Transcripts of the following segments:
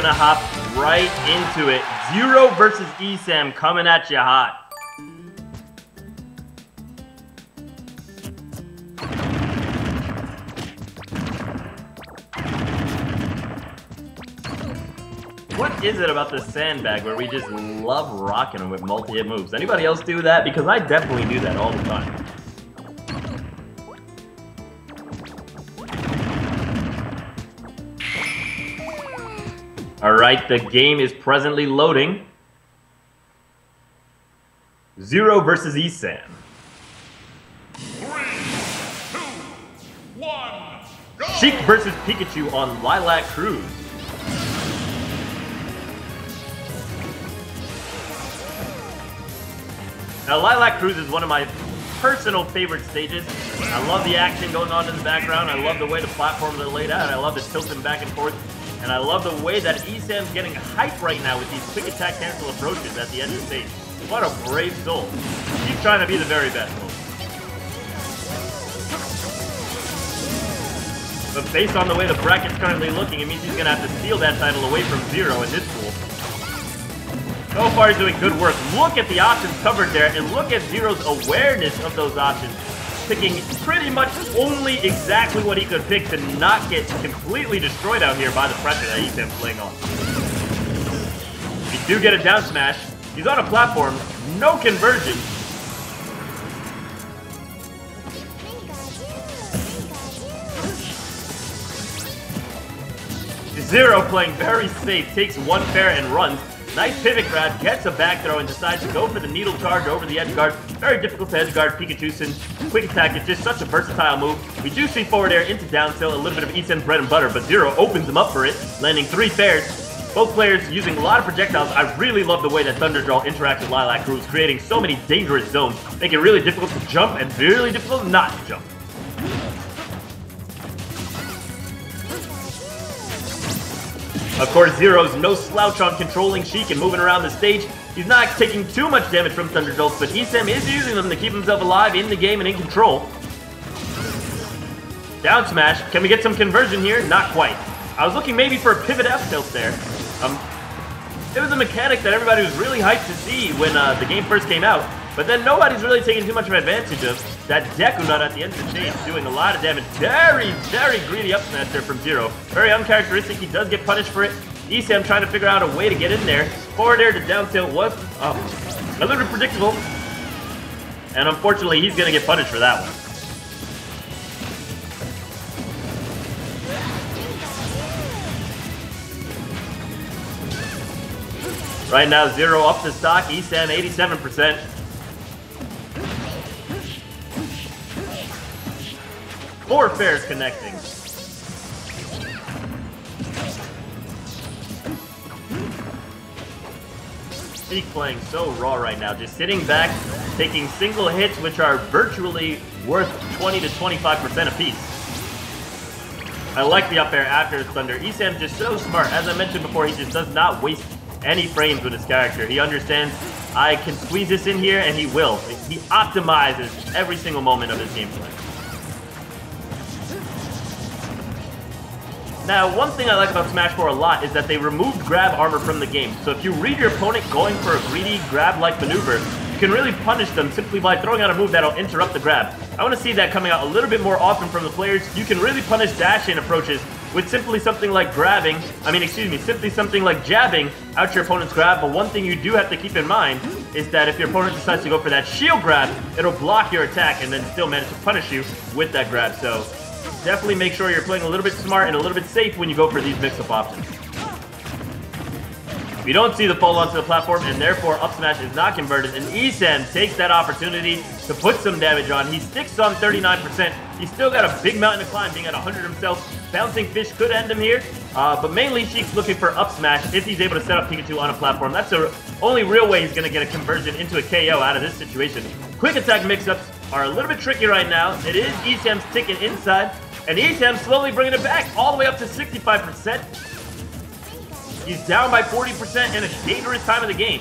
gonna hop right into it. ZeRo versus ESAM coming at you hot. What is it about this sandbag where we just love rocking them with multi-hit moves? Anybody else do that? Because I definitely do that all the time. Alright, the game is presently loading. ZeRo versus ESAM. 3, 2, 1, go! Sheik versus Pikachu on Lilac Cruise. Now, Lilac Cruise is one of my personal favorite stages. I love the action going on in the background. I love the way the platforms are laid out. I love the tilting back and forth. And I love the way that ESAM's getting hype right now with these quick attack cancel approaches at the end of the stage. What a brave soul. He's trying to be the very best. But based on the way the bracket's currently looking, it means he's going to have to steal that title away from ZeRo in this pool. So far, he's doing good work. Look at the options covered there, and look at ZeRo's awareness of those options. Picking pretty much only exactly what he could pick to not get completely destroyed out here by the pressure that ESAM's playing on. We do get a down smash. He's on a platform. No conversion. ZeRo playing very safe. Takes one fair and runs. Nice pivot grab, gets a back throw, and decides to go for the needle charge over the edge guard. Very difficult to edge guard Pikachu since quick attack is just such a versatile move. We do see forward air into down tilt, a little bit of ESAM's bread and butter, but ZeRo opens him up for it, landing 3 fairs. Both players using a lot of projectiles. I really love the way that Thunder Draw interacts with Lilac Cruise, creating so many dangerous zones, making it really difficult to jump and really difficult not to jump. Of course, ZeRo's no slouch on controlling Sheik and moving around the stage. He's not taking too much damage from Thunder Jolts, but ESAM is using them to keep himself alive in the game and in control. Down smash. Can we get some conversion here? Not quite. I was looking maybe for a pivot F tilt there. It was a mechanic that everybody was really hyped to see when the game first came out, but then nobody's really taking too much of advantage of that Deku Nut at the end of the stage, doing a lot of damage. Very, very greedy up smash there from ZeRo. Very uncharacteristic. He does get punished for it. ESAM trying to figure out a way to get in there. Forward air to down tilt was a little bit predictable, and unfortunately, he's going to get punished for that one. Right now, ZeRo up to stock, ESAM 87%. Four fairs connecting. Sheik playing so raw right now, just sitting back, taking single hits which are virtually worth 20 to 25% apiece. I like the up air after his thunder. ESAM just so smart. As I mentioned before, he just does not waste any frames with his character. He understands I can squeeze this in here, and he will. He optimizes every single moment of his gameplay. Now, one thing I like about Smash 4 a lot is that they removed grab armor from the game. So if you read your opponent going for a greedy grab-like maneuver, you can really punish them simply by throwing out a move that'll interrupt the grab. I want to see that coming out a little bit more often from the players. You can really punish dash-in approaches with simply something like simply something like jabbing out your opponent's grab. But one thing you do have to keep in mind is that if your opponent decides to go for that shield grab, it'll block your attack and then still manage to punish you with that grab. So definitely make sure you're playing a little bit smart and a little bit safe when you go for these mix-up options. We don't see the fall onto the platform, and therefore up smash is not converted, and ESAM takes that opportunity to put some damage on. He sticks on 39%. He's still got a big mountain to climb, being at 100 himself. Bouncing Fish could end him here, but mainly Sheik's looking for up smash if he's able to set up Pikachu on a platform. That's the only real way he's going to get a conversion into a KO out of this situation. Quick attack mix-ups are a little bit tricky right now. It is ESAM's ticket inside, and ESAM slowly bringing it back all the way up to 65%. He's down by 40% in a dangerous time of the game.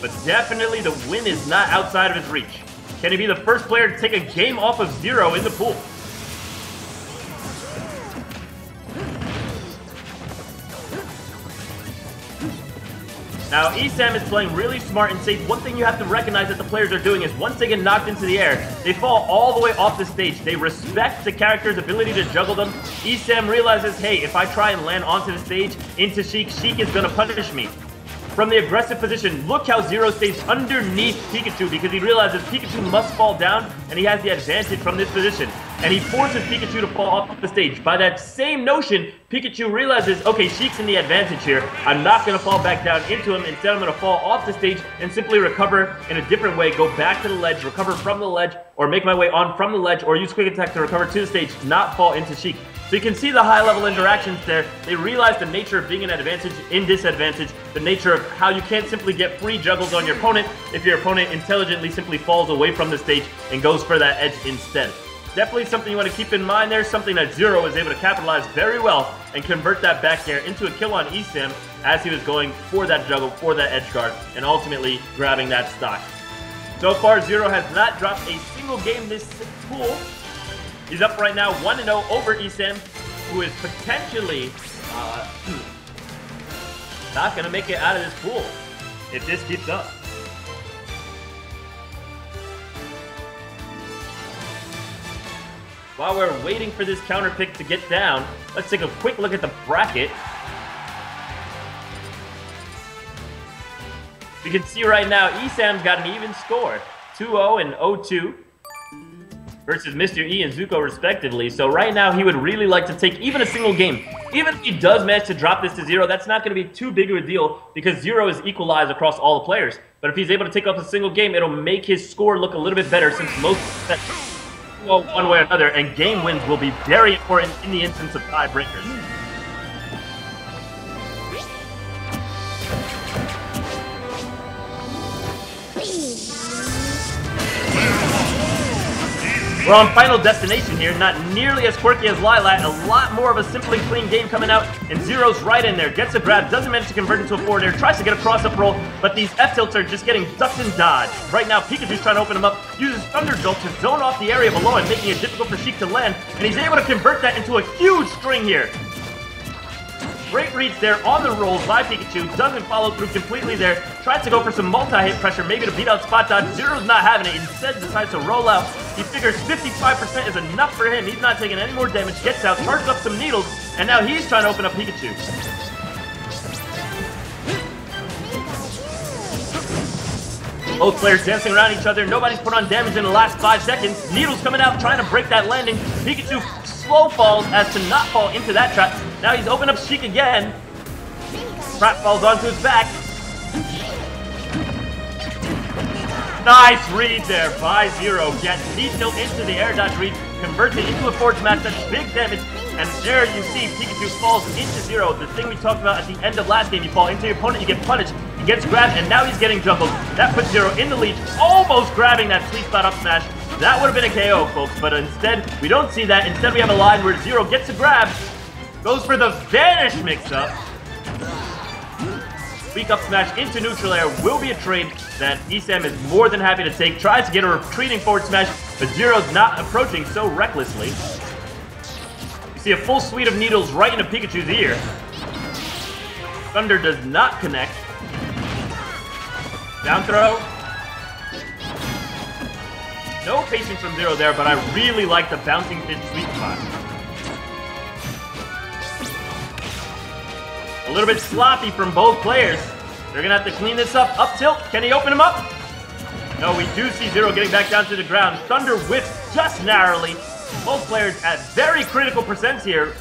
But definitely the win is not outside of his reach. Can he be the first player to take a game off of ZeRo in the pool? Now, ESAM is playing really smart and safe. One thing you have to recognize that the players are doing is once they get knocked into the air, they fall all the way off the stage. They respect the character's ability to juggle them. ESAM realizes, hey, if I try and land onto the stage into Sheik, Sheik is going to punish me. From the aggressive position, look how ZeRo stays underneath Pikachu because he realizes Pikachu must fall down and he has the advantage from this position. And he forces Pikachu to fall off the stage. By that same notion, Pikachu realizes, okay, Sheik's in the advantage here. I'm not going to fall back down into him. Instead, I'm going to fall off the stage and simply recover in a different way. Go back to the ledge, recover from the ledge, or make my way on from the ledge, or use quick attack to recover to the stage, not fall into Sheik. So you can see the high-level interactions there. They realize the nature of being an advantage in disadvantage, the nature of how you can't simply get free juggles on your opponent if your opponent intelligently simply falls away from the stage and goes for that edge instead. Definitely something you want to keep in mind there, something that ZeRo was able to capitalize very well and convert that back air into a kill on ESAM as he was going for that juggle, for that edge guard, and ultimately grabbing that stock. So far, ZeRo has not dropped a single game this pool. He's up right now 1-0 over ESAM, who is potentially not going to make it out of this pool if this keeps up. While we're waiting for this counter pick to get down, let's take a quick look at the bracket. You can see right now, ESAM's got an even score, 2-0 and 0-2. Versus Mr. E and Zuko respectively. So right now he would really like to take even a single game. Even if he does manage to drop this to ZeRo, that's not going to be too big of a deal because ZeRo is equalized across all the players. But if he's able to take up a single game, it'll make his score look a little bit better since most go one way or another, and game wins will be very important in the instance of tiebreakers. We're on Final Destination here, not nearly as quirky as Lilat, a lot more of a simple and clean game coming out, and ZeRo's right in there, gets a grab, doesn't manage to convert into a forward air, tries to get a cross-up roll, but these F-tilts are just getting ducked and dodged. Right now, Pikachu's trying to open him up, uses Thunder Jolt to zone off the area below and making it difficult for Sheik to land, and he's able to convert that into a huge string here. Great reads there on the rolls by Pikachu, doesn't follow through completely there, tries to go for some multi-hit pressure, maybe to beat out Spot Dodge. ZeRo's not having it, instead decides to roll out. He figures 55% is enough for him, he's not taking any more damage, gets out, charges up some needles, and now he's trying to open up Pikachu. Both players dancing around each other, nobody's put on damage in the last 5 seconds. Needles coming out, trying to break that landing. Pikachu slow falls as to not fall into that trap. Now he's opened up Sheik again. Trap falls onto his back. Nice read there by ZeRo. Gets detailed into the air dodge read, converts it into a forward smash. That's big damage. And there you see Pikachu falls into ZeRo. The thing we talked about at the end of last game, you fall into your opponent, you get punished. He gets grabbed, and now he's getting juggled. That puts ZeRo in the lead, almost grabbing that sweet spot up smash. That would have been a KO, folks, but instead, we don't see that. Instead, we have a line where ZeRo gets a grab, goes for the Vanish mix-up. Weak up smash into neutral air will be a trade that ESAM is more than happy to take. Tries to get a retreating forward smash, but ZeRo's not approaching so recklessly. You see a full suite of needles right into Pikachu's ear. Thunder does not connect. Down throw. No patience from ZeRo there, but I really like the bouncing fish sweet spot. A little bit sloppy from both players. They're gonna have to clean this up. Up tilt, can he open him up? No, we do see ZeRo getting back down to the ground. Thunder whips just narrowly. Both players at very critical percents here.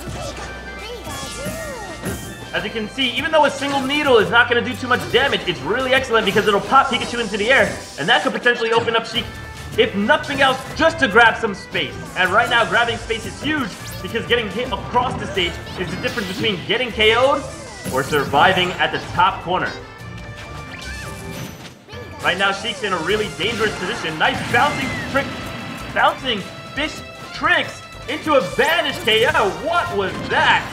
As you can see, even though a single needle is not going to do too much damage, it's really excellent because it'll pop Pikachu into the air, and that could potentially open up Sheik, if nothing else, just to grab some space. And right now, grabbing space is huge because getting hit across the stage is the difference between getting KO'd or surviving at the top corner. Right now, Sheik's in a really dangerous position. Nice bouncing fish tricks into a Vanish KO. What was that?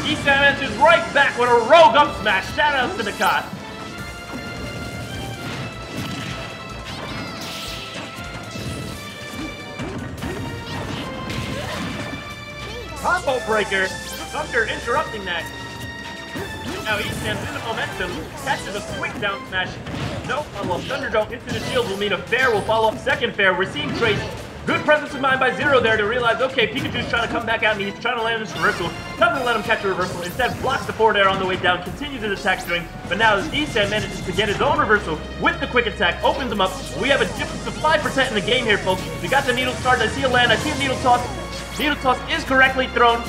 ESAM answers right back with a rogue up smash. Shout out to Nakat. Combo breaker. Thunder interrupting that. Now ESAM's in the momentum, catches a quick down smash. No follow-up. Thunderdome into the shield will mean a fair will follow up second fair. We're seeing Trace. Good presence of mind by ZeRo there to realize, okay, Pikachu's trying to come back at me. He's trying to land this reversal. Doesn't let him catch a reversal. Instead, blocks the forward air on the way down, continues his attack string. But now ESAM manages to get his own reversal with the quick attack, opens him up. We have a difference of 5% in the game here, folks. We got the needle start. I see a land. I see a needle toss. Needle toss is correctly thrown,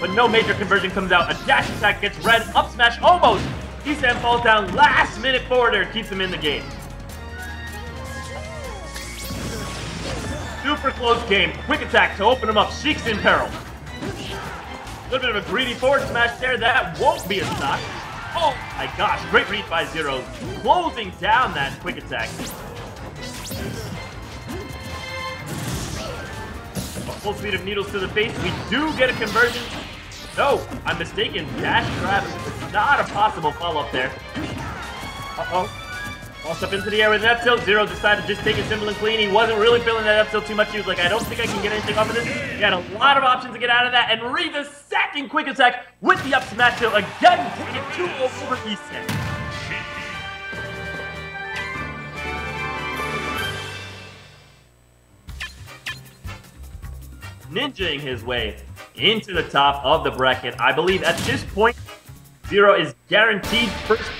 but no major conversion comes out. A dash attack gets red. Up smash almost. ESAM falls down. Last minute forward air keeps him in the game. Super close game. Quick attack to open him up. Sheik's in peril. A little bit of a greedy forward smash there. That won't be a stock. Oh my gosh. Great read by ZeRo. Closing down that quick attack. A full speed of needles to the face. We do get a conversion. No, I'm mistaken. Dash grab is not a possible follow-up there. Uh-oh. Tossed up into the air with an F-tilt. ZeRo decided to just take it simple and clean. He wasn't really feeling that F-tilt too much. He was like, I don't think I can get anything off of this. He had a lot of options to get out of that. And read the second quick attack with the up smash tilt. Again, taking 2-0 over ESAM. Ninjaing his way into the top of the bracket. I believe at this point, ZeRo is guaranteed first